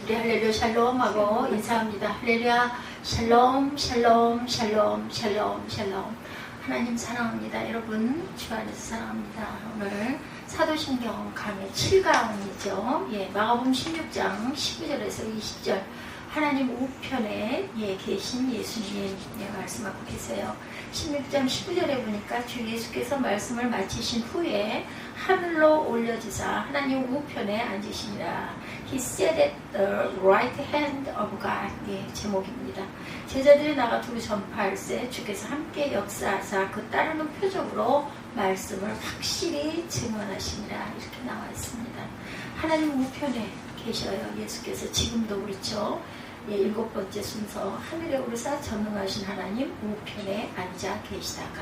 우리 할렐루야 샬롬 하고 인사합니다. 할렐루야 샬롬 샬롬 샬롬 샬롬 샬롬. 하나님 사랑합니다. 여러분 주 안에서 사랑합니다. 오늘 사도신경 강의 7강이죠. 마가복음 16장 19절에서 20절 하나님 우편에 계신 예수님 말씀하고 계세요. 16장 19절에 보니까 주 예수께서 말씀을 마치신 후에 하늘로 올려지사 하나님 우편에 앉으시니라. He sat at the right hand of God. 제목입니다. 제자들이 나가 두루 전파할세 주께서 함께 역사하사 그 따르는 표적으로 말씀을 확실히 증언하시니라. 이렇게 나와 있습니다. 하나님 우편에 계셔요. 예수께서 지금도 그렇죠. 7번째 순서 하늘에 오르사 전능하신 하나님 우편에 앉아 계시다가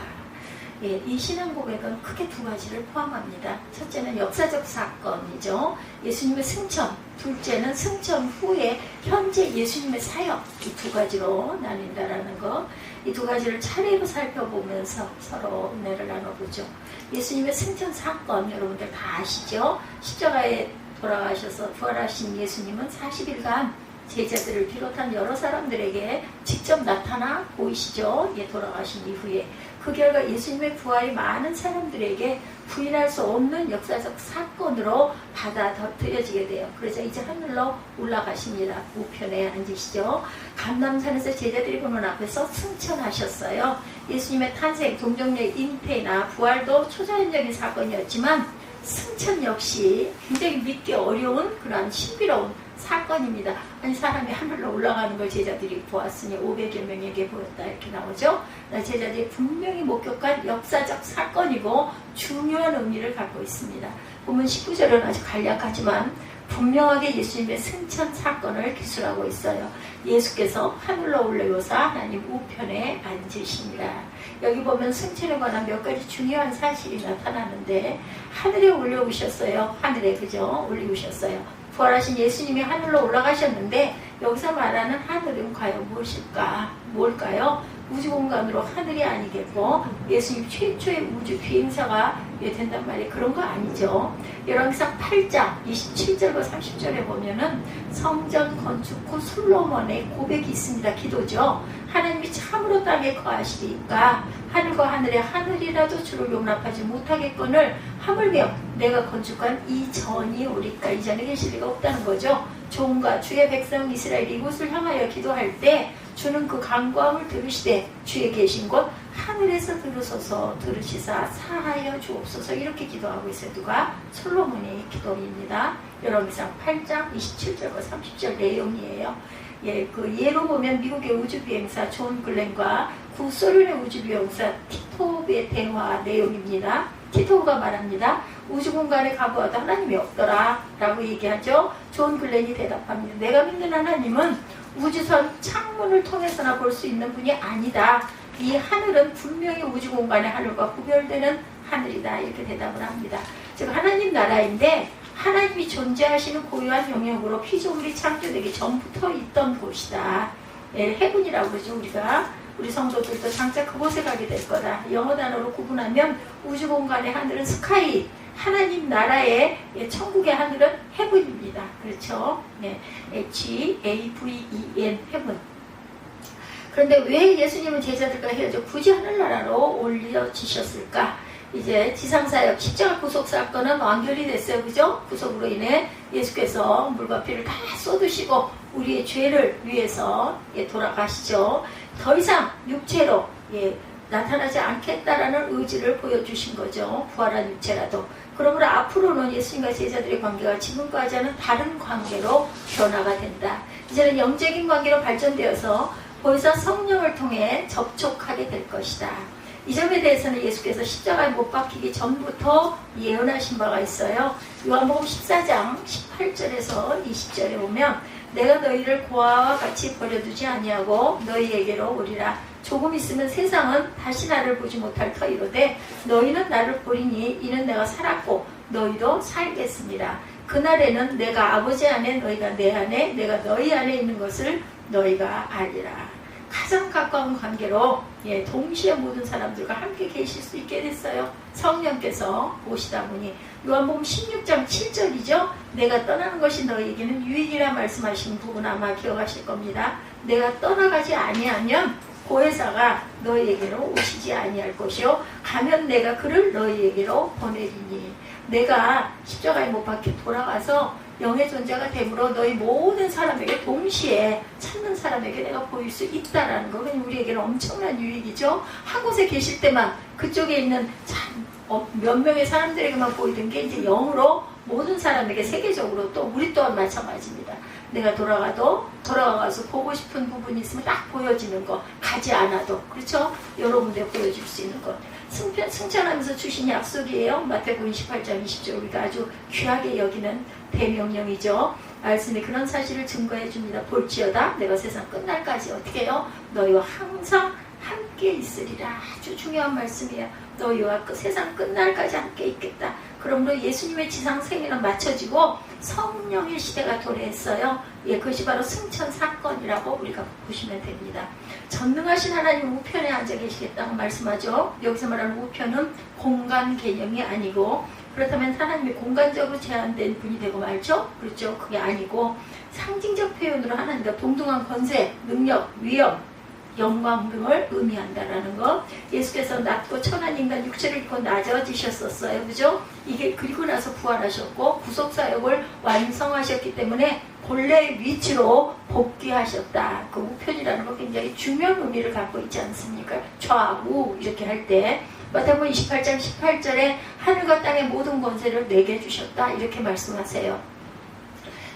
이 신앙 고백은 크게 두 가지를 포함합니다. 첫째는 역사적 사건이죠. 예수님의 승천. 둘째는 승천 후에 현재 예수님의 사역. 이 두 가지로 나뉜다라는 것. 이 두 가지를 차례로 살펴보면서 서로 은혜를 나눠보죠. 예수님의 승천 사건 여러분들 다 아시죠? 십자가에 돌아가셔서 부활하신 예수님은 40일간 제자들을 비롯한 여러 사람들에게 직접 나타나 보이시죠? 돌아가신 이후에 그 결과 예수님의 부활이 많은 사람들에게 부인할 수 없는 역사적 사건으로 받아들여지게 돼요. 그래서 이제 하늘로 올라가십니다. 우편에 앉으시죠. 감람산에서 제자들이 보는 앞에서 승천하셨어요. 예수님의 탄생, 동정녀의 잉태나 부활도 초자연적인 사건이었지만 승천 역시 굉장히 믿기 어려운 그런 신비로운 사건입니다. 아니 사람이 하늘로 올라가는 걸 제자들이 보았으니 500여 명에게 보였다 이렇게 나오죠. 제자들이 분명히 목격한 역사적 사건이고 중요한 의미를 갖고 있습니다. 보면 19절은 아주 간략하지만 분명하게 예수님의 승천 사건을 기술하고 있어요. 예수께서 하늘로 올라오사 하나님 우편에 앉으시니라. 여기 보면 승천에 관한 몇 가지 중요한 사실이 나타나는데 하늘에 올려오셨어요. 하늘에 그죠? 올리우셨어요. 부활하신 예수님이 하늘로 올라가셨는데 여기서 말하는 하늘은 과연 무엇일까? 뭘까요? 우주공간으로 하늘이 아니겠고 예수님 최초의 우주 비행사가 된단 말이에요. 그런 거 아니죠. 열왕기상 8장 27절과 30절에 보면은 성전 건축 후 솔로몬의 고백이 있습니다. 기도죠. 하나님이 참으로 땅에 거하시리까 하늘과 하늘에 하늘이라도 주를 용납하지 못하겠거늘 하물며 내가 건축한 이 전이 오리까. 이 전에 계실 리가 없다는 거죠. 종과 주의 백성 이스라엘 이곳을 향하여 기도할 때 주는 그 간구함을 들으시되 주의 계신 곳 하늘에서 들으소서 들으시사 사하여 주옵소서. 이렇게 기도하고 있어요. 누가? 솔로몬의 기도입니다. 열왕기상 8장 27절과 30절 내용이에요. 그 예로 보면 미국의 우주비행사 존 글렌과 구소련의 우주비행사 티토브의 대화 내용입니다. 티토브가 말합니다. 우주공간에 가보아도 하나님이 없더라 라고 얘기하죠. 존 글렌이 대답합니다. 내가 믿는 하나님은 우주선 창문을 통해서나 볼 수 있는 분이 아니다. 이 하늘은 분명히 우주공간의 하늘과 구별되는 하늘이다. 이렇게 대답을 합니다. 즉 하나님 나라인데 하나님이 존재하시는 고유한 영역으로 피조물이 창조되기 전부터 있던 곳이다. 해군이라고 그러죠. 우리 성도들도 장차 그곳에 가게 될 거다. 영어 단어로 구분하면 우주공간의 하늘은 스카이, 하나님 나라의 천국의 하늘은 헤븐입니다. 그렇죠? H-A-V-E-N 헤븐. 그런데 왜 예수님은 제자들과 헤어져 굳이 하늘나라로 올려지셨을까? 이제 지상사역 십자가 구속 사건은 완결이 됐어요. 그죠? 구속으로 인해 예수께서 물과 피를 다 쏟으시고 우리의 죄를 위해서 돌아가시죠. 더 이상 육체로 나타나지 않겠다라는 의지를 보여주신 거죠. 부활한 육체라도. 그러므로 앞으로는 예수님과 제자들의 관계가 지금까지는 다른 관계로 변화가 된다. 이제는 영적인 관계로 발전되어서 보혜사 성령을 통해 접촉하게 될 것이다. 이 점에 대해서는 예수께서 십자가에 못 박히기 전부터 예언하신 바가 있어요. 요한복음 14장 18절에서 20절에 보면 내가 너희를 고아와 같이 버려두지 아니하고 너희에게로 오리라. 조금 있으면 세상은 다시 나를 보지 못할 터이로되 너희는 나를 보리니 이는 내가 살았고 너희도 살겠습니다. 그날에는 내가 아버지 안에 너희가 내 안에 내가 너희 안에 있는 것을 너희가 알리라. 가장 가까운 관계로 동시에 모든 사람들과 함께 계실 수 있게 됐어요. 성령께서 오시다 보니. 요한복음 16장 7절이죠. 내가 떠나는 것이 너희에게는 유익이라 말씀하신 부분 아마 기억하실 겁니다. 내가 떠나가지 아니하면 보혜사가 너희에게로 오시지 아니할 것이요 가면 내가 그를 너희에게로 보내리니. 내가 십자가에 못 박혀 돌아가서 영의 존재가 되므로 너희 모든 사람에게 동시에 찾는 사람에게 내가 보일 수 있다라는 거. 그건 우리에게는 엄청난 유익이죠. 한 곳에 계실 때만 그쪽에 있는 몇 명의 사람들에게만 보이던 게 이제 영으로 모든 사람에게 세계적으로 또 우리 또한 마찬가지입니다. 내가 돌아가서 보고 싶은 부분이 있으면 딱 보여지는 거. 가지 않아도. 그렇죠? 여러분들 보여줄 수 있는 것. 승천하면서 주신 약속이에요. 마태복음 28장 20절 우리가 아주 귀하게 여기는 대명령이죠. 말씀이 그런 사실을 증거해 줍니다. 볼지어다 내가 세상 끝날까지 어떻게 해요? 너희와 항상 함께 있으리라. 아주 중요한 말씀이에요. 너희와 세상 끝날까지 함께 있겠다. 그러므로 예수님의 지상 생애는 마쳐지고 성령의 시대가 도래했어요. 그것이 바로 승천 사건이라고 우리가 보시면 됩니다. 전능하신 하나님 우편에 앉아 계시겠다고 말씀하죠. 여기서 말하는 우편은 공간 개념이 아니고, 그렇다면 하나님이 공간적으로 제한된 분이 되고 말죠. 그렇죠. 그게 아니고 상징적 표현으로 하나님과 동등한 권세, 능력, 위엄, 영광 등을 의미한다라는 것. 예수께서 낮고 천한 인간 육체를 입고 낮아지셨었어요. 그죠? 이게 그리고 나서 부활하셨고 구속사역을 완성하셨기 때문에 본래의 위치로 복귀하셨다. 그 우편이라는 거 굉장히 중요한 의미를 갖고 있지 않습니까? 좌우 이렇게 할 때 마태복음 28장 18절에 하늘과 땅의 모든 권세를 내게 주셨다. 이렇게 말씀하세요.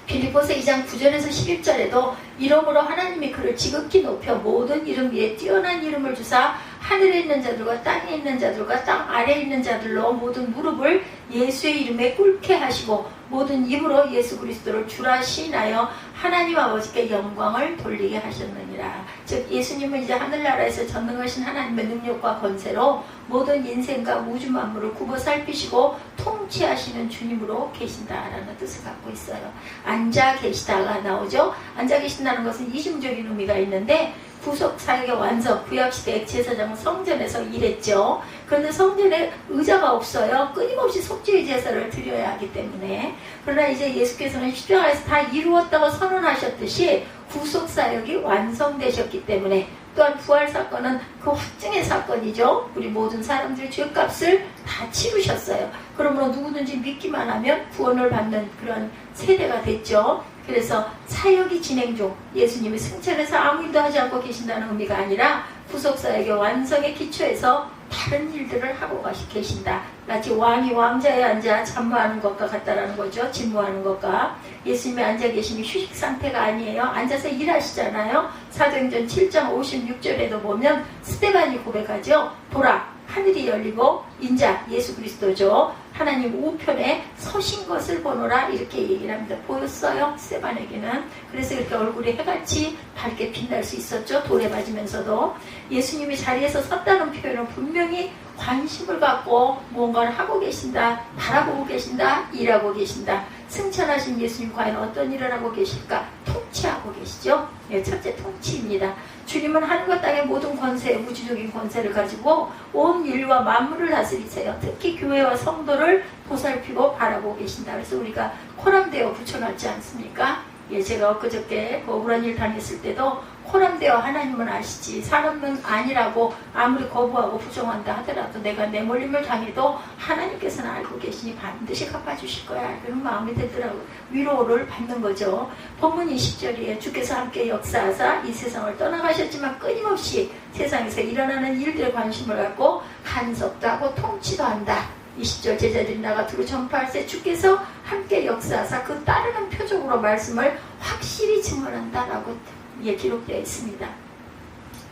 빌립보서 2장 9절에서 11절에도 이러므로 하나님이 그를 지극히 높여 모든 이름 위에 뛰어난 이름을 주사 하늘에 있는 자들과 땅에 있는 자들과 땅 아래에 있는 자들로 모든 무릎을 예수의 이름에 꿇게 하시고 모든 입으로 예수 그리스도를 주라 시인하여 하나님 아버지께 영광을 돌리게 하셨느니라. 즉 예수님은 이제 하늘나라에서 전능하신 하나님의 능력과 권세로 모든 인생과 우주 만물을 굽어 살피시고 통치하시는 주님으로 계신다라는 뜻을 갖고 있어요. 앉아 계시다가 나오죠. 앉아 계신다는 것은 이중적인 의미가 있는데 구속 사역의 완성, 구약시대 제사장 성전에서 일했죠. 그런데 성전에 의자가 없어요. 끊임없이 속죄의 제사를 드려야 하기 때문에. 그러나 이제 예수께서는 십자가에서 다 이루었다고 선언하셨듯이 구속 사역이 완성되셨기 때문에, 또한 부활 사건은 그 확증의 사건이죠. 우리 모든 사람들의 죄값을 다 치르셨어요. 그러므로 누구든지 믿기만 하면 구원을 받는 그런 세대가 됐죠. 그래서 사역이 진행 중, 예수님이 승천해서 아무 일도 하지 않고 계신다는 의미가 아니라 구속사역의 완성의 기초에서 다른 일들을 하고 계신다. 마치 왕이 왕자에 앉아 잠무하는 것과 같다라는 거죠. 진무하는 것과. 예수님이 앉아 계시는 휴식 상태가 아니에요. 앉아서 일하시잖아요. 사도행전 7장 56절에도 보면 스데반이 고백하죠. 보라, 하늘이 열리고 인자 예수 그리스도죠. 하나님 우편에 서신 것을 보노라. 이렇게 얘기를 합니다. 보였어요. 스데반에게는. 그래서 이렇게 얼굴이 해같이 밝게 빛날 수 있었죠. 돌에 맞으면서도. 예수님이 자리에서 섰다는 표현은 분명히 관심을 갖고 뭔가를 하고 계신다, 바라보고 계신다, 일하고 계신다. 승천하신 예수님 과연 어떤 일을 하고 계실까? 통치하고 계시죠. 첫째 통치입니다. 주님은 하늘과 땅의 모든 권세, 우주적인 권세를 가지고 온 인류와 만물을 다스리세요. 특히 교회와 성도를 보살피고 바라보고 계신다. 그래서 우리가 코람되어 붙여놨지 않습니까? 제가 엊그저께 억울한 일 당했을 때도 코람되어 하나님은 아시지, 사람은 아니라고 아무리 거부하고 부정한다 하더라도 내가 내몰림을 당해도 하나님께서는 알고 계시니 반드시 갚아주실 거야. 그런 마음이 들더라고요. 위로를 받는 거죠. 본문 20절이에요. 주께서 함께 역사하사 이 세상을 떠나가셨지만 끊임없이 세상에서 일어나는 일들에 관심을 갖고 간섭도 하고 통치도 한다. 20절 제자들이 나가 두루 전파할세 주께서 함께 역사하사 그 따르는 표적으로 말씀을 확실히 증언한다라고 기록되어 있습니다.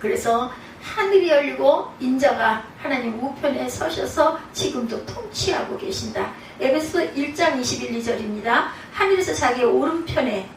그래서 하늘이 열리고 인자가 하나님 우편에 서셔서 지금도 통치하고 계신다. 에베소서 1장 21, 2절입니다. 하늘에서 자기의 오른편에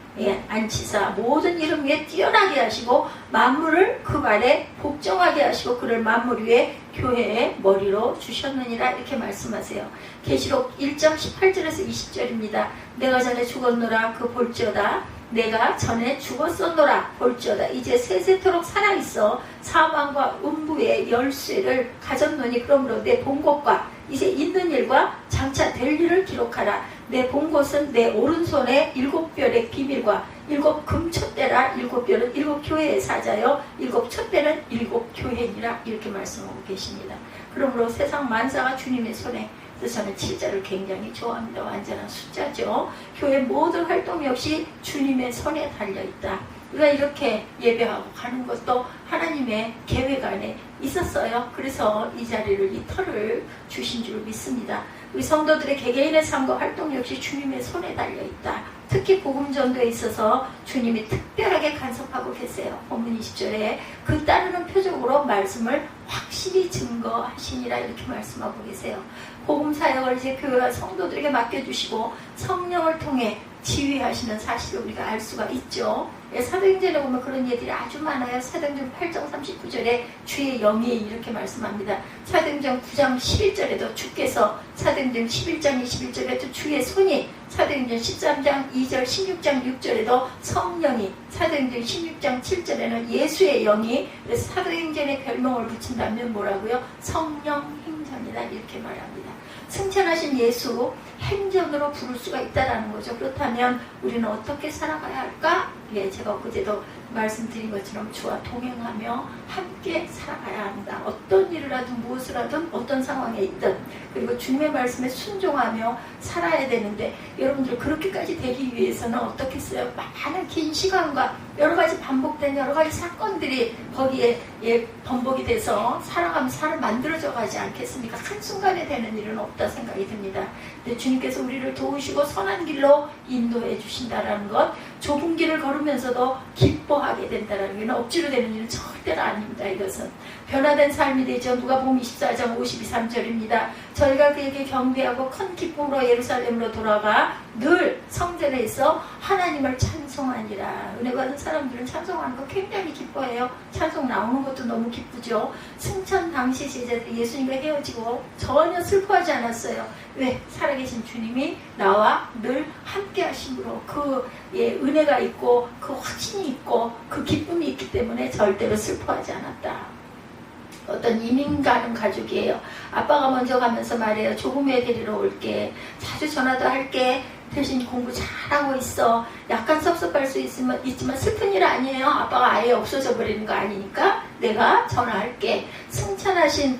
앉히사 모든 이름 위에 뛰어나게 하시고 만물을 그 발에 복종하게 하시고 그를 만물 위에 교회의 머리로 주셨느니라. 이렇게 말씀하세요. 계시록 1장 18절에서 20절입니다. 내가 전에 죽었노라 그 볼지어다 내가 전에 죽었었노라. 볼지어다 이제 세세토록 살아있어 사망과 음부의 열쇠를 가졌노니 그러므로 내 본 것과 이제 있는 일과 장차 될 일을 기록하라. 내 본 것은 내 오른손에 7별의 비밀과 7 금촛대라. 7별은 7 교회의 사자요 7 촛대는 7 교회니라. 이렇게 말씀하고 계십니다. 그러므로 세상 만사가 주님의 손에, 그래서 저는 7자를 굉장히 좋아합니다. 완전한 숫자죠. 교회 모든 활동 역시 주님의 손에 달려있다. 우리가 이렇게 예배하고 가는 것도 하나님의 계획 안에 있었어요. 그래서 이 자리를, 이 터를 주신 줄 믿습니다. 우리 성도들의 개개인의 삶과 활동 역시 주님의 손에 달려있다. 특히 복음 전도에 있어서 주님이 특별하게 간섭하고 계세요. 본문 20절에 그 따르는 표적으로 말씀을 확실히 증거하시니라. 이렇게 말씀하고 계세요. 복음 사역을 이제 교회와 성도들에게 맡겨주시고 성령을 통해 지휘하시는 사실을 우리가 알 수가 있죠. 사도행전에 보면 그런 얘기들이 아주 많아요. 사도행전 8장 39절에 주의 영이 이렇게 말씀합니다. 사도행전 9장 11절에도 주께서, 사도행전 11장 21절에도 주의 손이, 사도행전 13장 2절 16장 6절에도 성령이, 사도행전 16장 7절에는 예수의 영이, 그래서 사도행전에 별명을 붙인다면 뭐라고요? 성령 행전이다. 이렇게 말합니다. 승천하신 예수 행전으로 부를 수가 있다라는 거죠. 그렇다면 우리는 어떻게 살아가야 할까? 예, 제가 그제도 말씀드린 것처럼 주와 동행하며 함께 살아가야 합니다. 어떤 일을 하든 무엇을 하든 어떤 상황에 있든, 그리고 주님의 말씀에 순종하며 살아야 되는데, 여러분들 그렇게까지 되기 위해서는 어떻게 했어요? 많은 긴 시간과 여러 가지 반복된 여러 가지 사건들이 거기에 번복이 돼서 살아가면서 살을 만들어져 가지 않겠습니까? 한순간에 되는 일은 없다 생각이 듭니다. 근데 주님께서 우리를 도우시고 선한 길로 인도해 주신다라는 것, 좁은 길을 걸으면서도 기뻐하게 된다는 게 억지로 되는 일은 절대로 아닙니다. 이것은 변화된 삶이 되죠. 누가복음 24장 52, 3절입니다. 저희가 그에게 경배하고 큰 기쁨으로 예루살렘으로 돌아가 늘 성전에 있어 하나님을 찬송하니라. 은혜 받은 사람들은 찬송하는 거 굉장히 기뻐해요. 찬송 나오는 것도 너무 기쁘죠. 승천 당시 제자들이 예수님과 헤어지고 전혀 슬퍼하지 않았어요. 왜? 살아계신 주님이 나와 늘 함께 하심으로 그 은혜가 있고 그 확신이 있고 그 기쁨이 있기 때문에 절대로 슬퍼하지 않았다. 어떤 이민 가는 가족이에요. 아빠가 먼저 가면서 말해요. 조금 후에 데리러 올게. 자주 전화도 할게. 대신 공부 잘하고 있어. 약간 섭섭할 수 있지만 슬픈 일 아니에요. 아빠가 아예 없어져 버리는 거 아니니까 내가 전화할게. 승천하신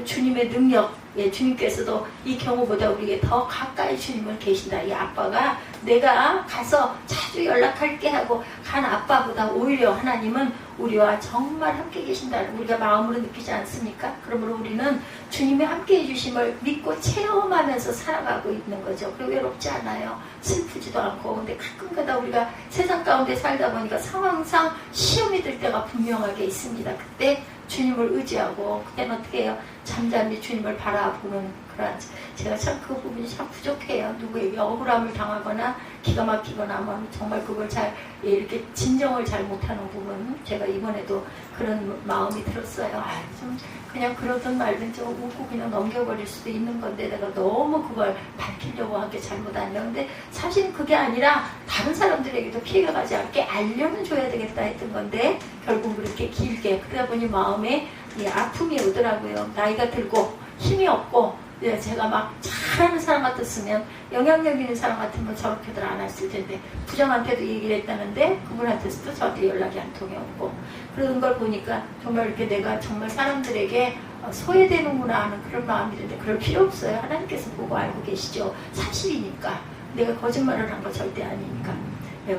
주님의 능력, 주님께서도 이 경우보다 우리에게 더 가까이 주님을 계신다. 이 아빠가 내가 가서 자주 연락할게 하고 간 아빠보다 오히려 하나님은 우리와 정말 함께 계신다는 우리가 마음으로 느끼지 않습니까? 그러므로 우리는 주님의 함께 해주심을 믿고 체험하면서 살아가고 있는 거죠. 그리고 외롭지 않아요. 슬프지도 않고. 근데 가끔가다 우리가 세상 가운데 살다 보니까 상황상 시험이 들 때가 분명하게 있습니다. 그때 주님을 의지하고, 그때는 어떻게 해요? 잠잠히 주님을 바라보는 그런, 제가 참 그 부분이 참 부족해요. 누구에게 억울함을 당하거나 기가 막히거나 하면 정말 그걸 잘 이렇게 진정을 잘 못하는 부분, 제가 이번에도 그런 마음이 들었어요. 좀 그냥 그러든 말든 좀 웃고 그냥 넘겨버릴 수도 있는 건데 내가 너무 그걸 밝히려고 한 게 잘못 아니야. 근데 사실 그게 아니라 다른 사람들에게도 피해가 가지 않게 알려는 줘야 되겠다 했던 건데 결국 그렇게 길게 그러다 보니 마음에 아픔이 오더라고요. 나이가 들고 힘이 없고 제가 막 잘하는 사람 같았으면, 영향력 있는 사람 같으면 저렇게들 안 했을 텐데 부장한테도 얘기를 했다는데 그분한테서도 저한테 연락이 한 통이 없고, 그런 걸 보니까 정말 이렇게 내가 정말 사람들에게 소외되는구나 하는 그런 마음이 드는데 그럴 필요 없어요. 하나님께서 보고 알고 계시죠. 사실이니까. 내가 거짓말을 한 거 절대 아니니까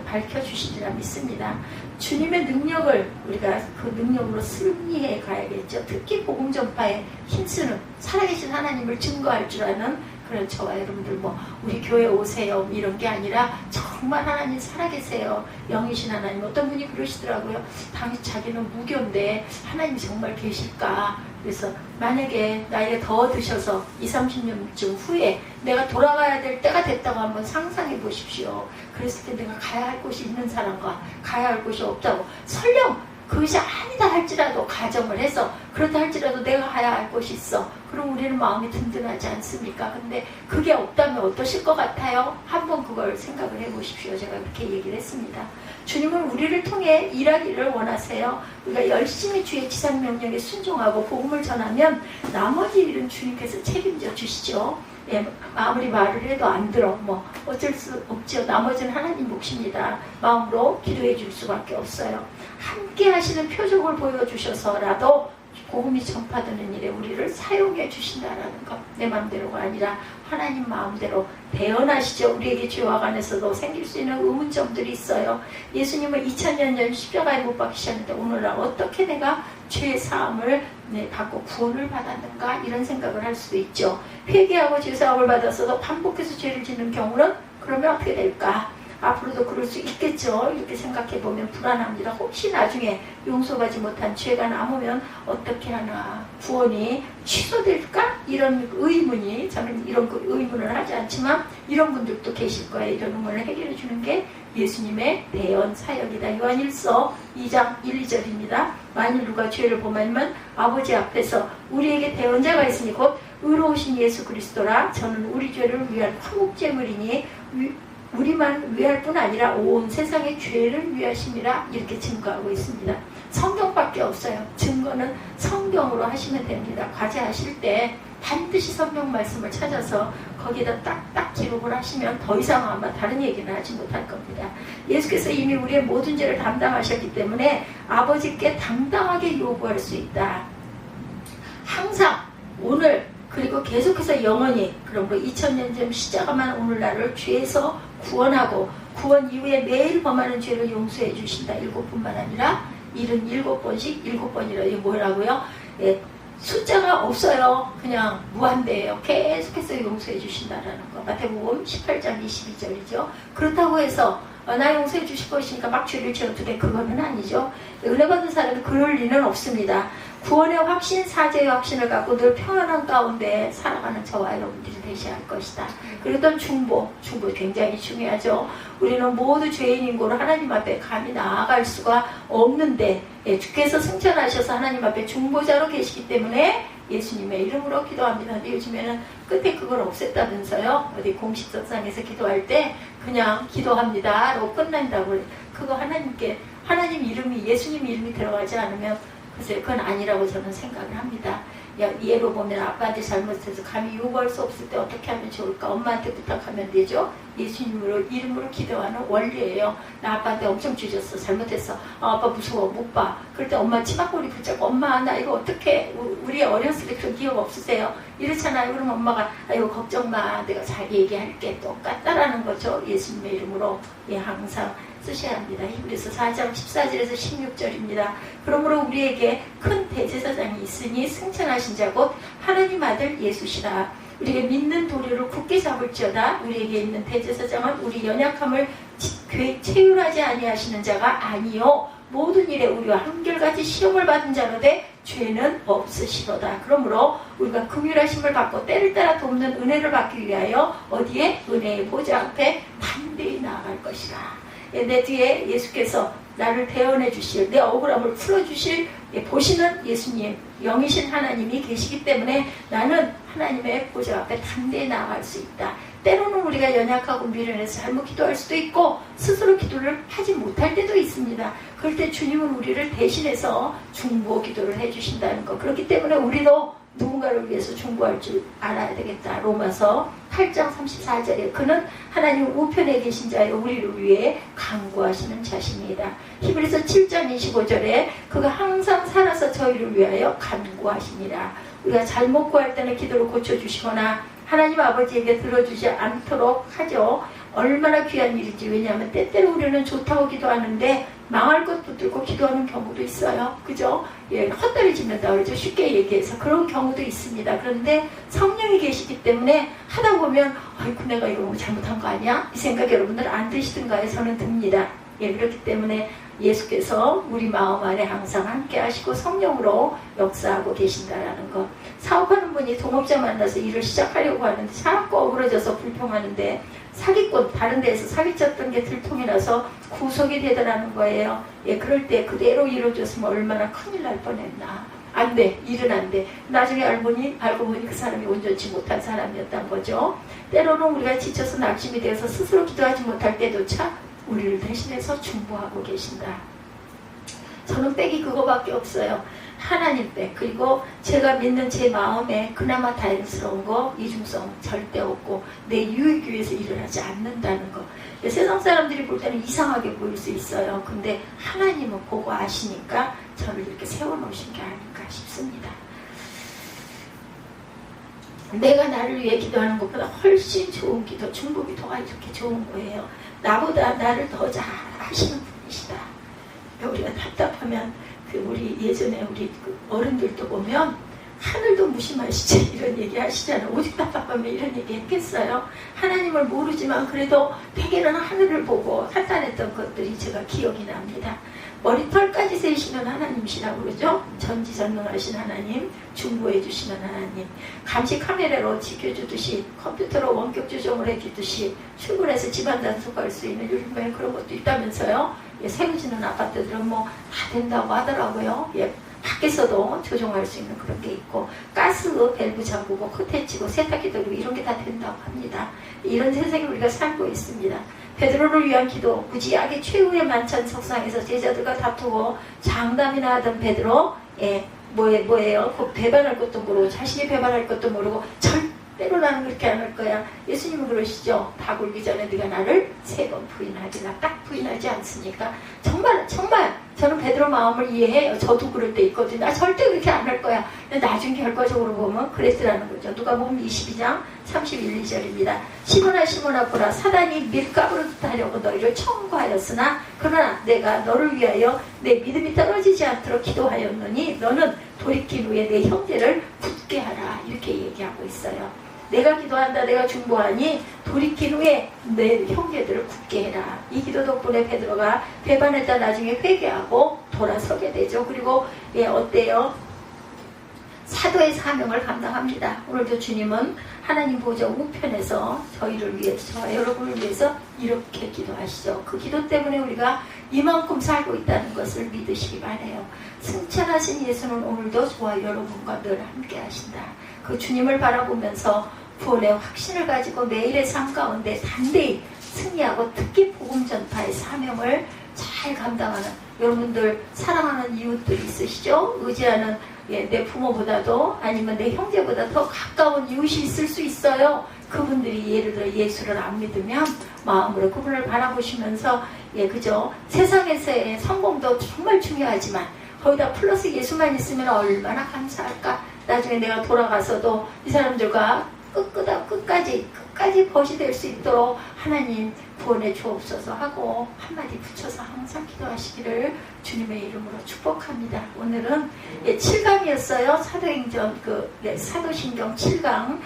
밝혀주시리라 믿습니다. 주님의 능력을 우리가 그 능력으로 승리해 가야겠죠. 특히 복음 전파에 힘쓰는, 살아계신 하나님을 증거할 줄 아는 그런 저와 여러분들, 우리 교회 오세요 이런 게 아니라 정말 하나님 살아계세요. 영이신 하나님. 어떤 분이 그러시더라고요. 당신 자기는 무교인데 하나님이 정말 계실까? 그래서 만약에 나이가 더 드셔서 20, 30년쯤 후에 내가 돌아가야 될 때가 됐다고 한번 상상해 보십시오. 그랬을 때 내가 가야 할 곳이 있는 사람과 가야 할 곳이 없다고, 설령 그것이 아니다 할지라도 가정을 해서 그렇다 할지라도 내가 가야 할 곳이 있어. 그럼 우리는 마음이 든든하지 않습니까? 근데 그게 없다면 어떠실 것 같아요? 한번 그걸 생각을 해보십시오. 제가 그렇게 얘기를 했습니다. 주님은 우리를 통해 일하기를 원하세요. 우리가 열심히 주의 지상명령에 순종하고 복음을 전하면 나머지 일은 주님께서 책임져 주시죠. 예, 아무리 말을 해도 안 들어 뭐 어쩔 수 없죠. 나머지는 하나님 몫입니다. 마음으로 기도해 줄 수밖에 없어요. 함께 하시는 표적을 보여주셔서라도 복음이 전파되는 일에 우리를 사용해 주신다라는 것. 내 마음대로가 아니라 하나님 마음대로 대언하시죠. 우리에게 죄와 관해서도 생길 수 있는 의문점들이 있어요. 예수님은 2000년 전 십자가에 못 박히셨는데 오늘날 어떻게 내가 죄 사함을 받고 구원을 받았는가, 이런 생각을 할 수도 있죠. 회개하고 죄 사함을 받았어도 반복해서 죄를 짓는 경우는 그러면 어떻게 될까? 앞으로도 그럴 수 있겠죠. 이렇게 생각해보면 불안합니다. 혹시 나중에 용서받지 못한 죄가 남으면 어떻게 하나, 구원이 취소될까? 이런 의문이, 저는 이런 의문을 하지 않지만 이런 분들도 계실 거예요. 이런 의문을 해결해 주는 게 예수님의 대언 사역이다. 요한일서 2장 1, 2절입니다. 만일 누가 죄를 범하면 아버지 앞에서 우리에게 대언자가 있으니 곧 의로우신 예수 그리스도라. 저는 우리 죄를 위한 화목제물이니 우리만 위할 뿐 아니라 온 세상의 죄를 위하심이라, 이렇게 증거하고 있습니다. 성경밖에 없어요. 증거는 성경으로 하시면 됩니다. 과제하실 때 반드시 성경 말씀을 찾아서 거기다 딱딱 기록을 하시면 더 이상 아마 다른 얘기는 하지 못할 겁니다. 예수께서 이미 우리의 모든 죄를 담당하셨기 때문에 아버지께 당당하게 요구할 수 있다. 항상, 오늘, 그리고 계속해서 영원히, 그러므로 2000년 전 십자가만 오늘날을 죄에서 구원하고 구원 이후에 매일 범하는 죄를 용서해 주신다. 7번만 아니라 77번씩 7번이라. 이게 뭐라고요? 예, 숫자가 없어요. 그냥 무한대예요. 계속해서 용서해 주신다라는 거. 마태복음 18장 22절이죠. 그렇다고 해서 나 용서해 주실 것이니까 막 죄를 지어도 돼, 그거는 아니죠. 은혜 받은 사람이 그럴 리는 없습니다. 구원의 확신, 사죄의 확신을 갖고 늘 평안한 가운데 살아가는 저와 여러분들이 되셔야 할 것이다. 그랬던 중보 굉장히 중요하죠. 우리는 모두 죄인인 거로 하나님 앞에 감히 나아갈 수가 없는데, 주께서 승천하셔서 하나님 앞에 중보자로 계시기 때문에 예수님의 이름으로 기도합니다. 근데 요즘에는 끝에 그걸 없앴다면서요. 어디 공식석상에서 기도할 때 그냥 기도합니다 라고 끝난다고. 그거 하나님 이름이, 예수님 이름이 들어가지 않으면 글쎄요, 그건 아니라고 저는 생각을 합니다. 예로 보면 아빠한테 잘못해서 감히 요구할 수 없을 때 어떻게 하면 좋을까? 엄마한테 부탁하면 되죠. 예수님으로 이름으로 기도하는 원리예요. 나 아빠한테 엄청 쥐졌어, 잘못했어, 아빠 무서워, 못 봐. 그럴 때 엄마 치마꼬리 붙잡고 엄마 나 이거 어떻게, 우리 어렸을 때 그 기억 없으세요? 이렇잖아요. 그럼 엄마가 이거 걱정 마, 내가 잘 얘기할게. 똑같다라는 거죠. 예수님의 이름으로 항상 쓰셔야 합니다. 히브리서 4장 14절에서 16절입니다. 그러므로 우리에게 큰 대제사장이 있으니 승천하신 자 곧 하나님 아들 예수시라. 우리에게 믿는 도리를 굳게 잡을지어다. 우리에게 있는 대제사장은 우리 연약함을 체휼하지 아니하시는 자가 아니요 모든 일에 우리와 한결같이 시험을 받은 자로되 죄는 없으시로다. 그러므로 우리가 긍휼하심을 받고 때를 따라 돕는 은혜를 받기 위하여 어디에? 은혜의 보좌 앞에 담대히 나아갈 것이라. 내 뒤에 예수께서 나를 대언해 주실, 내 억울함을 풀어주실 보시는 예수님, 영이신 하나님이 계시기 때문에 나는 하나님의 보좌 앞에 담대히 나아갈 수 있다. 때로는 우리가 연약하고 미련해서 잘못 기도할 수도 있고 스스로 기도를 하지 못할 때도 있습니다. 그럴 때 주님은 우리를 대신해서 중보 기도를 해주신다는 것. 그렇기 때문에 우리도 누군가를 위해서 중보할 줄 알아야 되겠다. 로마서 8장 34절에 그는 하나님 우편에 계신 자여 우리를 위해 간구하시는 자신이다. 히브리서 7장 25절에 그가 항상 살아서 저희를 위하여 간구하시니라. 우리가 잘못 구할 때는 기도를 고쳐주시거나 하나님 아버지에게 들어주지 않도록 하죠. 얼마나 귀한 일인지. 왜냐하면 때때로 우리는 좋다고 기도하는데 망할 것 붙들고 기도하는 경우도 있어요. 그죠? 헛다리 짚는다 그러죠. 쉽게 얘기해서 그런 경우도 있습니다. 그런데 성령이 계시기 때문에 하다 보면 아이고 내가 이거 잘못한 거 아니야? 이 생각 여러분들 안 드시든가에 저는 듭니다. 그렇기 때문에 예수께서 우리 마음 안에 항상 함께 하시고 성령으로 역사하고 계신다라는 것. 사업하는 분이 동업자 만나서 일을 시작하려고 하는데 자꾸 어그러져서 불평하는데 사기꾼, 다른 데에서 사기쳤던 게 들통이 나서 구속이 되더라는 거예요. 그럴 때 그대로 이루어졌으면 얼마나 큰일 날 뻔했나. 안 돼. 일은 안 돼. 나중에 알고 보니 그 사람이 온전치 못한 사람이었던 거죠. 때로는 우리가 지쳐서 낙심이 되어서 스스로 기도하지 못할 때조차 우리를 대신해서 중보하고 계신다. 저는 백이 그거밖에 없어요. 하나님 백. 그리고 제가 믿는 제 마음에 그나마 다행스러운 거, 이중성 절대 없고 내 유익 위해서 일을 하지 않는다는 거. 세상 사람들이 볼 때는 이상하게 보일 수 있어요. 근데 하나님은 보고 아시니까 저를 이렇게 세워놓으신 게 아닐까 싶습니다. 내가 나를 위해 기도하는 것보다 훨씬 좋은 기도, 중보기도가 이렇게 좋은 거예요. 나보다 나를 더 잘 아시는 분이시다. 우리가 답답하면 우리 예전에 우리 어른들도 보면 하늘도 무심하시지 이런 얘기 하시잖아요. 오직 답답하면 이런 얘기 했겠어요. 하나님을 모르지만 그래도 대개는 하늘을 보고 판단했던 것들이 제가 기억이 납니다. 머리털까지 세시는 하나님이시라고 그러죠. 전지전능하신 하나님, 중보해 주시는 하나님, 감시 카메라로 지켜주듯이 컴퓨터로 원격 조정을 해주듯이 출근해서 집안 단속할 수 있는 요즘에 그런 것도 있다면서요. 세워지는 아파트들은 뭐 다 된다고 하더라고요. 밖에서도 조정할 수 있는 그런 게 있고 가스 밸브 잠그고 커튼 치고 세탁기 돌리고 이런 게 다 된다고 합니다. 이런 세상에 우리가 살고 있습니다. 베드로를 위한 기도, 굳이 악의 최후의 만찬 석상에서 제자들과 다투고 장담이나 하던 베드로, 뭐예요? 곧 배반할 것도 모르고 자신이 배반할 것도 모르고 절대로 나는 그렇게 안 할 거야. 예수님은 그러시죠. 다 굴기 전에 네가 나를 3번 부인하지. 나 딱 부인하지 않습니까? 정말 저는 베드로 마음을 이해해요. 저도 그럴 때 있거든요. 나 절대 그렇게 안 할 거야. 근데 나중에 결과적으로 보면 그랬더라는 거죠. 누가복음 22장 31, 2절입니다. 시몬아 보라, 사단이 밀가루를 하려고 너희를 청구하였으나 그러나 내가 너를 위하여 내 믿음이 떨어지지 않도록 기도하였노니 너는 돌이킨 후에 내 형제를 굳게 하라. 이렇게 얘기하고 있어요. 내가 기도한다, 내가 중보하니 돌이킨 후에 내 형제들을 굳게 해라. 이 기도 덕분에 베드로가 배반했다 나중에 회개하고 돌아서게 되죠. 그리고 어때요? 사도의 사명을 감당합니다. 오늘도 주님은 하나님 보좌 우편에서 저희를 위해서, 저와 여러분을 위해서 이렇게 기도하시죠. 그 기도 때문에 우리가 이만큼 살고 있다는 것을 믿으시기 바라요. 승천하신 예수는 오늘도 저와 여러분과 늘 함께 하신다. 그 주님을 바라보면서 구원의 확신을 가지고 매일의 삶 가운데 단대히 승리하고 특히 복음 전파의 사명을 잘 감당하는 여러분들 사랑하는 이웃들이 있으시죠? 의지하는 내 부모보다도 아니면 내 형제보다 더 가까운 이웃이 있을 수 있어요. 그분들이 예를 들어 예수를 안 믿으면 마음으로 그분을 바라보시면서 그죠? 세상에서의 성공도 정말 중요하지만 거기다 플러스 예수만 있으면 얼마나 감사할까? 나중에 내가 돌아가서도 이 사람들과 끝까지 벗이 될 수 있도록 하나님 구원해 주옵소서 하고 한마디 붙여서 항상 기도하시기를 주님의 이름으로 축복합니다. 오늘은 7강이었어요. 사도행전 사도신경 7강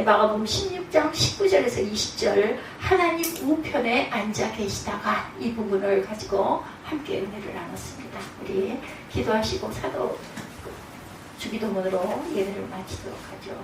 마가복음 16장 19절에서 20절 하나님 우편에 앉아 계시다가 이 부분을 가지고 함께 은혜를 나눴습니다. 우리 기도하시고 사도 주기도문으로 예배를 마치도록 하죠.